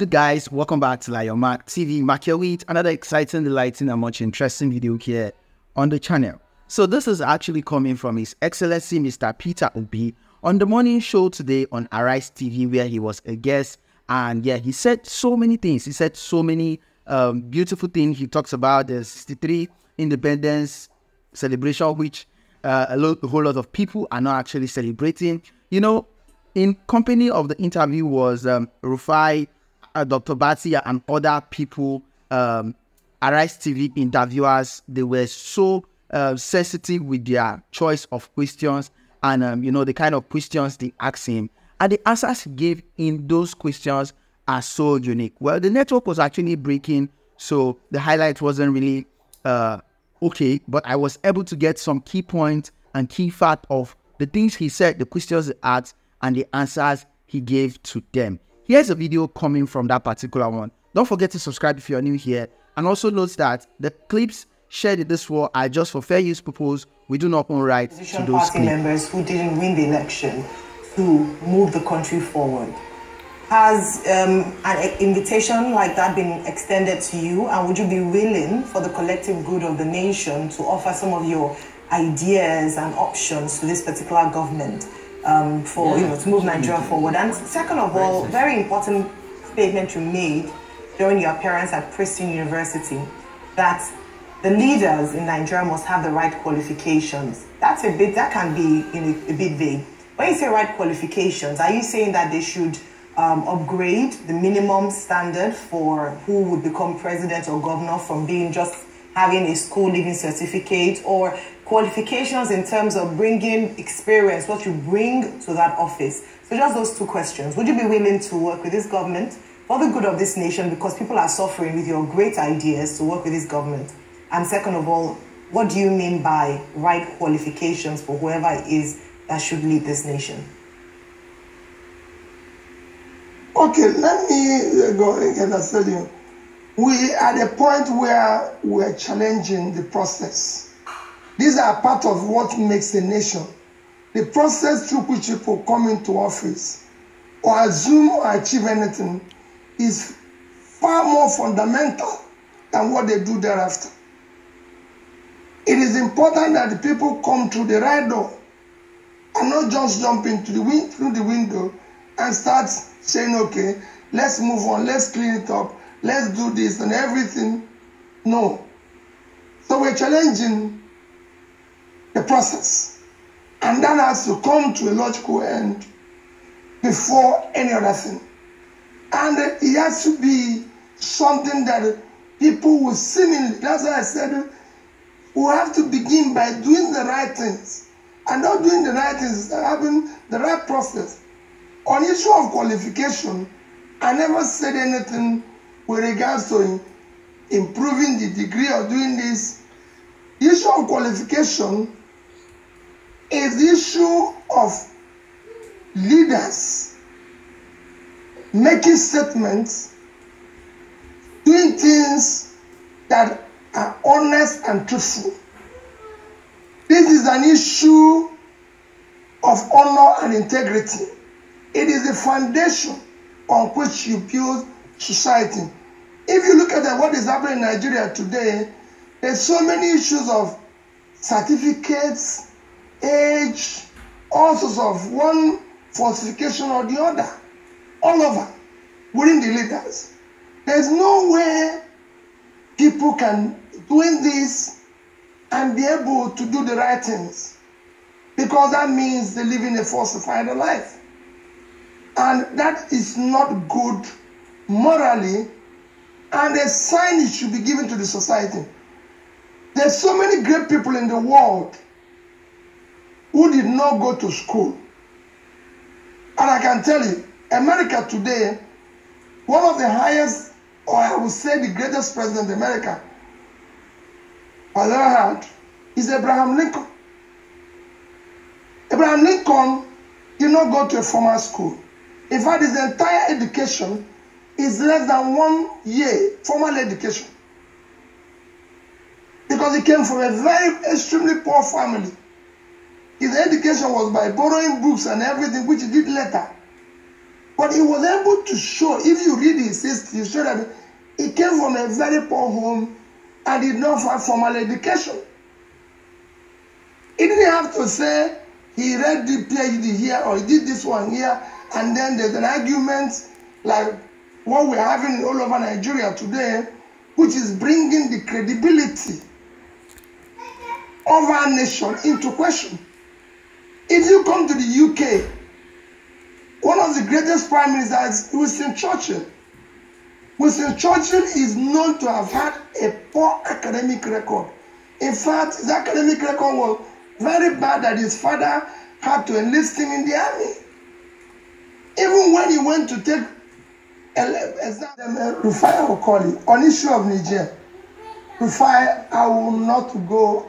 good, guys? Welcome back to Lion Mark TV. Mark here with another exciting, delighting, and much interesting video here on the channel. So this is actually coming from His Excellency Mr. Peter Obi on the morning show today on Arise TV, where he was a guest. And yeah, he said so many things. He said so many beautiful things. He talks about the 63 independence celebration, which a whole lot of people are not actually celebrating. You know, in company of the interview was Rufai, Dr. Batia, and other people, Arise TV interviewers. They were so sensitive with their choice of questions and, you know, the kind of questions they asked him. And the answers he gave in those questions are so unique. Well, the network was actually breaking, so the highlight wasn't really okay, but I was able to get some key points and key fact of the things he said, the questions he asked, and the answers he gave to them. Here's a video coming from that particular one. Don't forget to subscribe if you're new here, and also note that the clips shared in this war are just for fair use purpose. We do not own rights to those party members who didn't win the election to move the country forward. Has an invitation like that been extended to you, and would you be willing, for the collective good of the nation, to offer some of your ideas and options to this particular government to move Nigeria forward? And second of all, very important statement you made during your appearance at Princeton University, that the leaders in Nigeria must have the right qualifications. That can be a bit vague. When you say right qualifications, are you saying that they should upgrade the minimum standard for who would become president or governor from being just having a school leaving certificate, or qualifications in terms of bringing experience, what you bring to that office? So just those two questions. Would you be willing to work with this government for the good of this nation, because people are suffering, with your great ideas to work with this government? And second of all, what do you mean by right qualifications for whoever it is that should lead this nation? Okay, let me go again and tell you. We are at a point where we are challenging the process. These are part of what makes a nation. The process through which people come into office or assume or achieve anything is far more fundamental than what they do thereafter. It is important that the people come through the right door and not just jump into through the window and start saying, okay, let's move on, let's clean it up, let's do this and everything. No. So we're challenging the process, and that has to come to a logical end before any other thing. And it has to be something that people will seemingly, that's why I said, we have to begin by doing the right things. And not doing the right things, having the right process. On issue of qualification, I never said anything with regards to improving the degree or doing this. The issue of qualification is the issue of leaders making statements, doing things that are honest and truthful. This is an issue of honor and integrity. It is the foundation on which you build society. If you look at what is happening in Nigeria today, there's so many issues of certificates, age, all sorts of one falsification or the other, all over, within the leaders. There's no way people can doing this and be able to do the right things, because that means they're living a falsified life. And that is not good morally, and a sign it should be given to the society. There's so many great people in the world who did not go to school. And I can tell you, America today, one of the highest, or I would say the greatest president in America I've ever had, is Abraham Lincoln. Abraham Lincoln did not go to a formal school. In fact, his entire education is less than 1 year formal education, because he came from a very extremely poor family. His education was by borrowing books and everything, which he did later. But he was able to show, if you read his history, you show that he came from a very poor home and did not have formal education. He didn't have to say he read the PhD here or he did this one here, and then there's an argument like what we're having all over Nigeria today, which is bringing the credibility of our nation into question. If you come to the UK, one of the greatest prime ministers is Winston Churchill. Winston Churchill is known to have had a poor academic record. In fact, his academic record was very bad that his father had to enlist him in the army. Even when he went to take Rufai, will call it, on issue of Niger, Rufai, I will not go.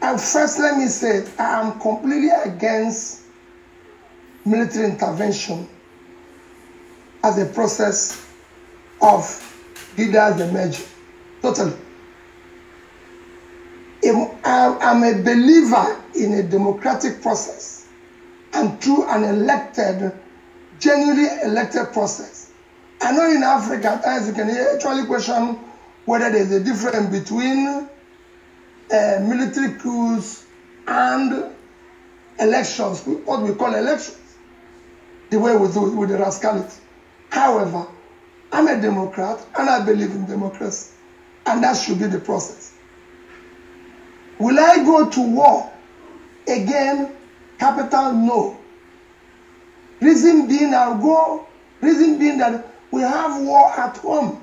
First, let me say, I am completely against military intervention as a process of leaders emerging. Totally. I'm a believer in a democratic process and through an elected, genuinely elected process. I know in Africa, at times you can actually question whether there's a difference between military coups and elections, what we call elections, the way we do it with the rascality. However, I'm a Democrat and I believe in democracy, and that should be the process. Will I go to war? Again, capital no. Reason being, I'll go. Reason being that we have war at home.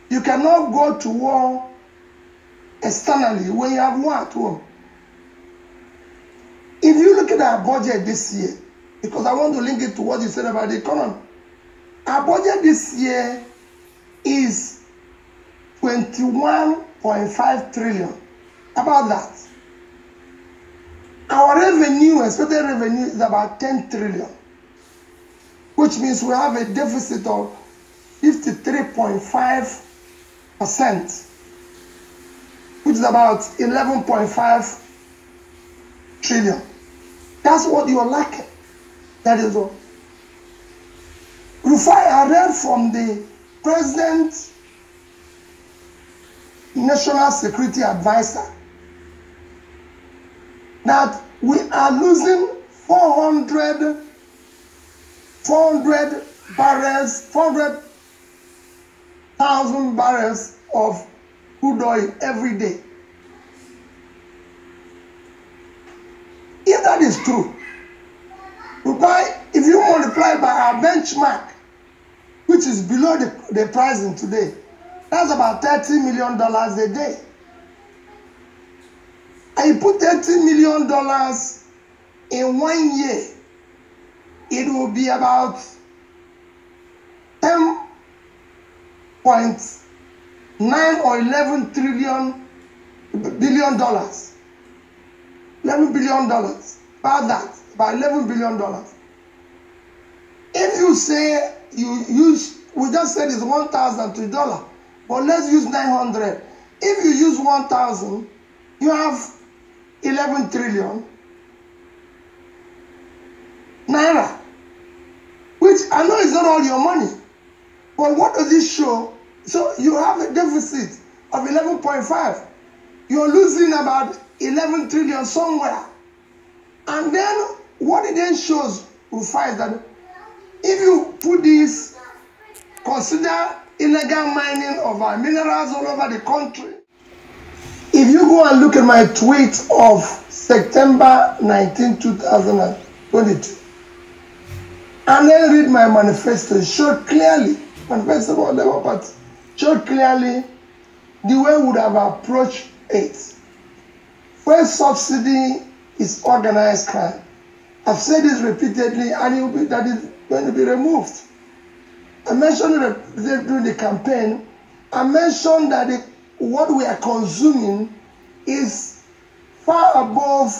You cannot go to war externally when you have war at home. If you look at our budget this year, because I want to link it to what you said about the economy, our budget this year is 21.5 trillion. About that. Our revenue, expected revenue, is about 10 trillion, which means we have a deficit of 53.5%, which is about 11.5 trillion. That's what you're lacking. That is all. Rufai, I read from the President National Security Advisor that we are losing 400,000 barrels of crude oil every day. If that is true, if you multiply by our benchmark, which is below the pricing today, that's about $30 million a day. And you put $30 million in 1 year, it will be about $10.9 or $11 billion. $11 billion. About that. About $11 billion. If you say you use, we just said it's 1,000 to $1, but let's use 900. If you use 1,000, you have 11 trillion naira, which I know is not all your money, but what does it show? So you have a deficit of 11.5. You're losing about 11 trillion somewhere. And then what it then shows, we find that if you put this, consider illegal mining of our minerals all over the country. If you go and look at my tweet of September 19, 2022, and then read my manifesto, it showed clearly, manifesto about Labour Party, showed clearly the way we would have approached it. First subsidy is organized crime. I've said this repeatedly, and that is going to be removed. I mentioned it during the campaign. I mentioned that what we are consuming is far above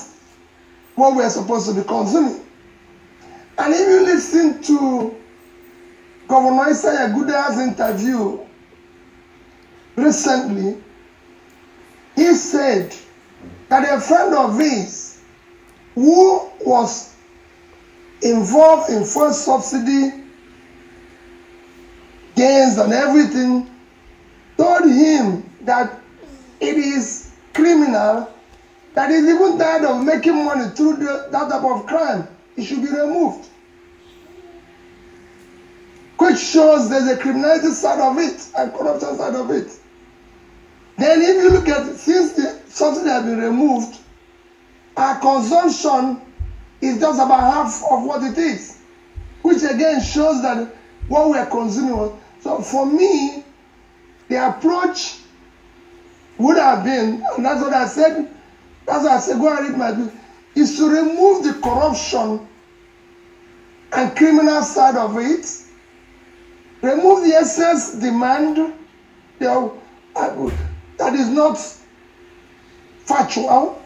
what we are supposed to be consuming. And if you listen to Governor Isaiah Guda's interview recently, he said that a friend of his who was involved in fuel subsidy, gains and everything, told him that it is criminal, that he's even tired of making money through that type of crime. It should be removed. Which shows there's a criminality side of it and corruption side of it. Then if you look at it, since the subsidy has been removed, our consumption is just about half of what it is, which again shows that what we are consuming. So for me, the approach would have been, and that's what I said, go and read my book, is to remove the corruption and criminal side of it, remove the excess demand that is not factual.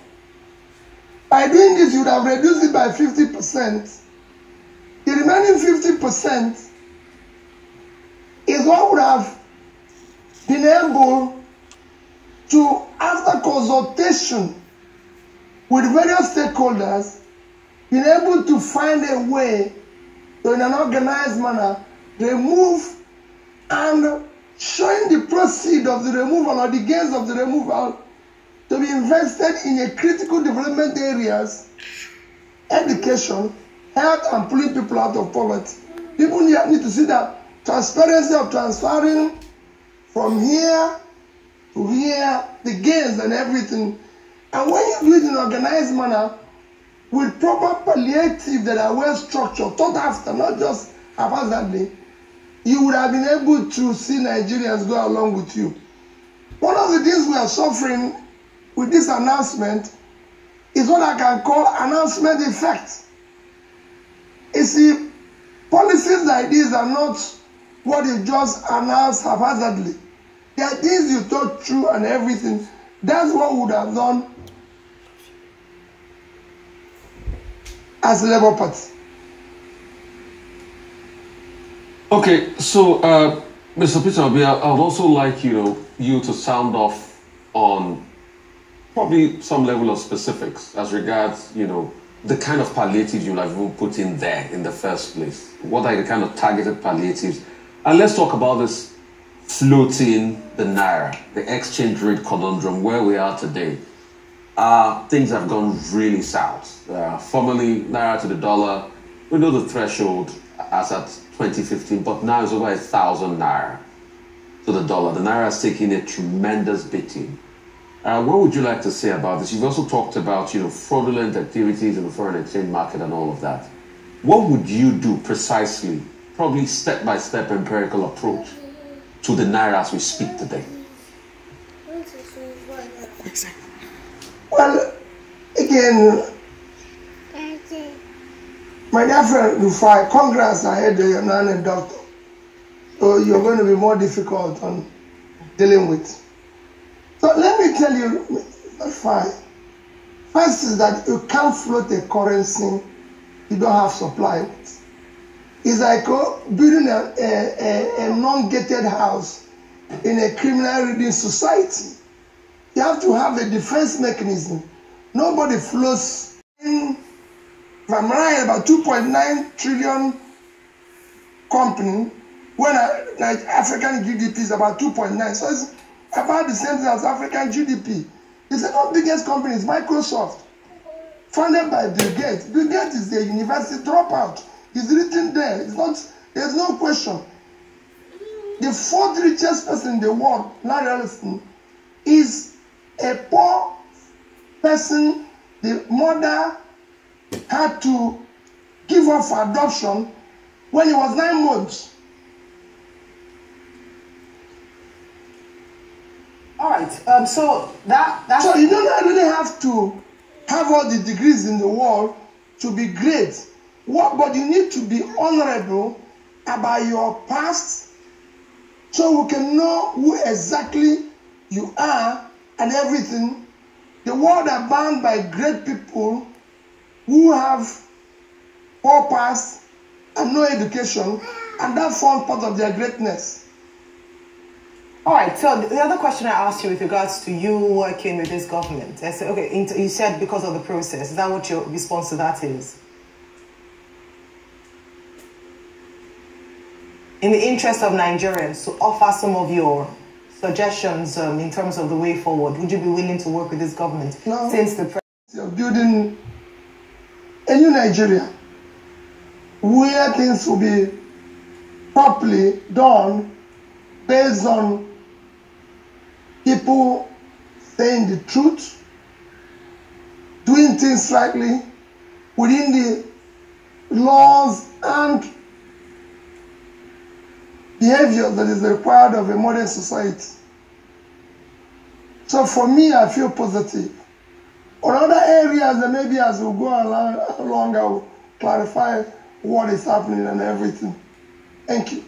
By doing this, you would have reduced it by 50%. The remaining 50% is what would have been able to, after consultation with various stakeholders, been able to find a way to, in an organized manner, remove and showing the proceeds of the removal or the gains of the removal to be invested in a critical development areas, education, health, and pulling people out of poverty. People need to see that transparency of transferring from here to here, the gains and everything. And when you do it in an organized manner, with proper palliative that are well structured, thought after, not just haphazardly, you would have been able to see Nigerians go along with you. One of the things we are suffering with this announcement is what I can call announcement effect. You see, policies like these are not what you just announce haphazardly. They are things you thought through and everything. That's what we would have done as a Labour Party. Okay, so Mr. Peter Obi, I would also like you to sound off on probably some level of specifics as regards the kind of palliatives you'll have even put in there in the first place. What are the kind of targeted palliatives? And let's talk about this floating the naira, the exchange rate conundrum, where we are today. Things have gone really south. Formerly, naira to the dollar, we know the threshold as at 2015, but now it's over 1,000 naira to the dollar. The naira is taking a tremendous beating. What would you like to say about this? You've also talked about fraudulent activities in the foreign exchange market and all of that. What would you do precisely, probably step-by-step empirical approach to the naira as we speak today? Well, again, my dear friend, Rufai, congrats, I heard you're not a doctor. So you're going to be more difficult on dealing with. So let me tell you, Rufai, first is that you can't float a currency you don't have supply with. It's like building a non-gated house in a criminal-ridden society. You have to have a defense mechanism. Nobody floats in, if I'm right, about 2.9 trillion company, when African GDP is about 2.9. So it's about the same thing as African GDP. The second biggest company is Microsoft, funded by Bill Gates. Bill Gates is a university dropout. It's written there. There's no question. The fourth richest person in the world, Larry Ellison, is a poor person. The mother had to give up for adoption when he was 9 months. All right. So that's so you don't really have to have all the degrees in the world to be great. But you need to be honorable about your past, so we can know who exactly you are and everything. The world are bound by great people who have poor past and no education, and that forms part of their greatness. all right. So the other question I asked you with regards to you working with this government, I said, okay, you said because of the process. Is that what your response to that is? in the interest of Nigerians, to offer some of your suggestions in terms of the way forward? Would you be willing to work with this government? No. Since the You're building a new Nigeria where things will be properly done based on people saying the truth, doing things rightly within the laws and behavior that is required of a modern society. So for me, I feel positive. On other areas, and maybe as we go along, I will clarify what is happening and everything. Thank you.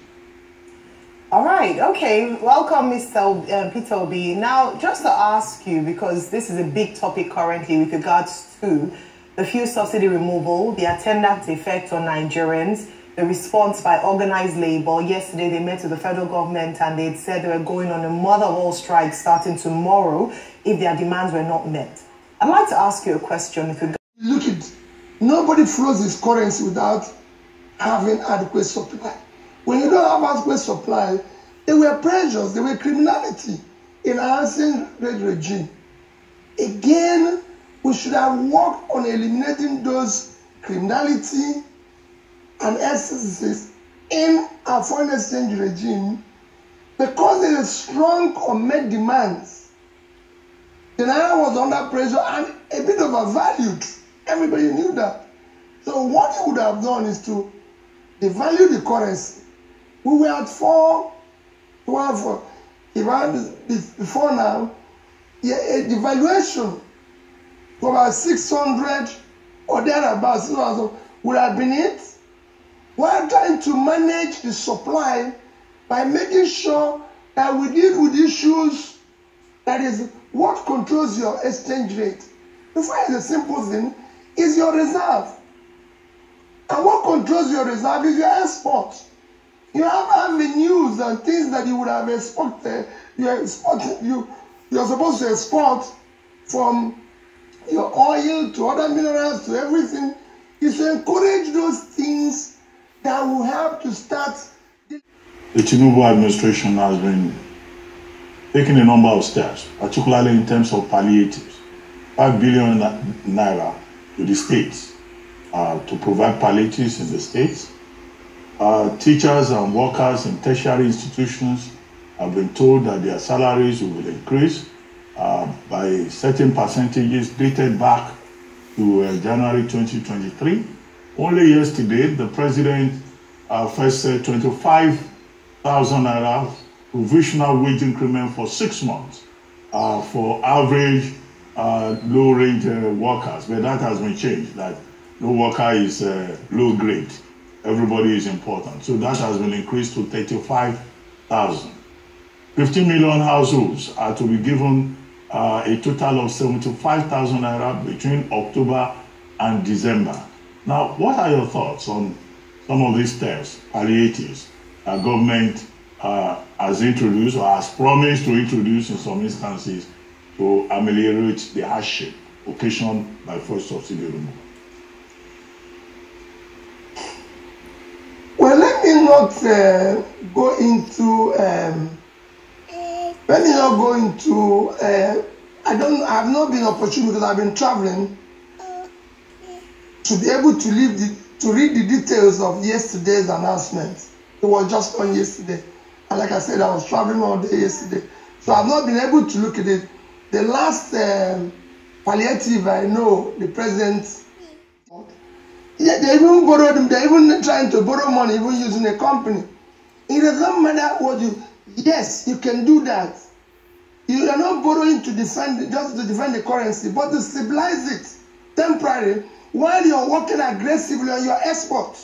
All right, okay. Welcome, Mr. Peter Obi. Now, just to ask you, because this is a big topic currently with regards to the fuel subsidy removal, the attendant effect on Nigerians, the response by organized labor. Yesterday, they met with the federal government and they said they were going on a mother of all strikes starting tomorrow if their demands were not met. I'd like to ask you a question. Look at, nobody flows his currency without having adequate supply. When you don't have adequate supply, there were pressures, there were criminality in our ancient regime. Again, we should have worked on eliminating those criminality and excesses in our foreign exchange regime because there is strong unmet demands. The Naira was under pressure and a bit overvalued. Everybody knew that. So what you would have done is to devalue the currency. We were at 4.12 before now. Yeah, a devaluation for about 600 or thereabouts would have been it. We are trying to manage the supply by making sure that we deal with issues that is what controls your exchange rate. Before it's a simple thing, is your reserve. And what controls your reserve is your export. You have avenues and things that you would have exported. You're supposed to export from your oil to other minerals to everything. Is to encourage those things that will help to start. The Tinubu administration has been taking a number of steps, particularly in terms of palliatives. 5 billion naira to the states to provide palliatives in the states. Teachers and workers in tertiary institutions have been told that their salaries will increase by certain percentages dated back to January 2023. Only yesterday, the president first said 25,000 naira provisional wage increment for 6 months for average low-range workers. But that has been changed, that no worker is low grade. Everybody is important. So that has been increased to 35,000. 15 million households are to be given a total of 75,000 naira between October and December. Now, what are your thoughts on some of these steps, palliatives, that government has introduced or has promised to introduce in some instances to ameliorate the hardship occasioned by fuel subsidy removal? Well, let me not go into. I have not been opportune because I've been traveling to be able to read the details of yesterday's announcement. It was just on yesterday, and like I said, I was traveling all day yesterday, so I've not been able to look at it. The last palliative I know, the president. Yeah, they even borrowed them. They're even trying to borrow money, even using a company. It doesn't matter what you. Yes, you can do that. You are not borrowing to defend, just to defend the currency, but to stabilize it temporarily while you're working aggressively on your export.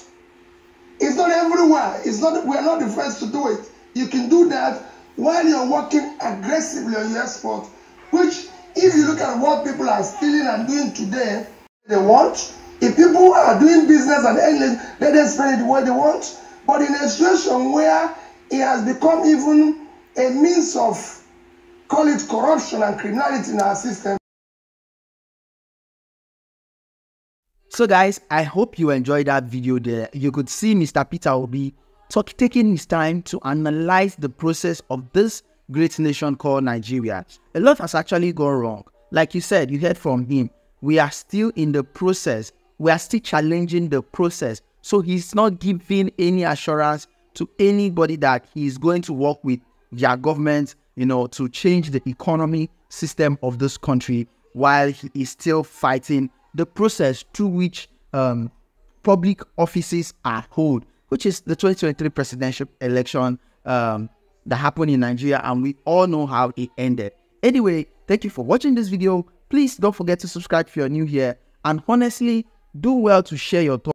It's not everywhere. It's not. We are not the first to do it. You can do that while you're working aggressively on your export. Which, if you look at what people are stealing and doing today, they want. If people are doing business and let them spend it the way they want. But in a situation where it has become even a means of, call it corruption and criminality in our system. So guys, I hope you enjoyed that video there. You could see Mr. Peter Obi taking his time to analyze the process of this great nation called Nigeria. A lot has actually gone wrong. Like you said, you heard from him. We are still in the process. We are still challenging the process. So he's not giving any assurance to anybody that he's going to work with their government, to change the economy system of this country, while he is still fighting the process through which public offices are held, which is the 2023 presidential election that happened in Nigeria, and we all know how it ended. Anyway, thank you for watching this video. Please don't forget to subscribe if you're new here, and honestly, do well to share your thoughts.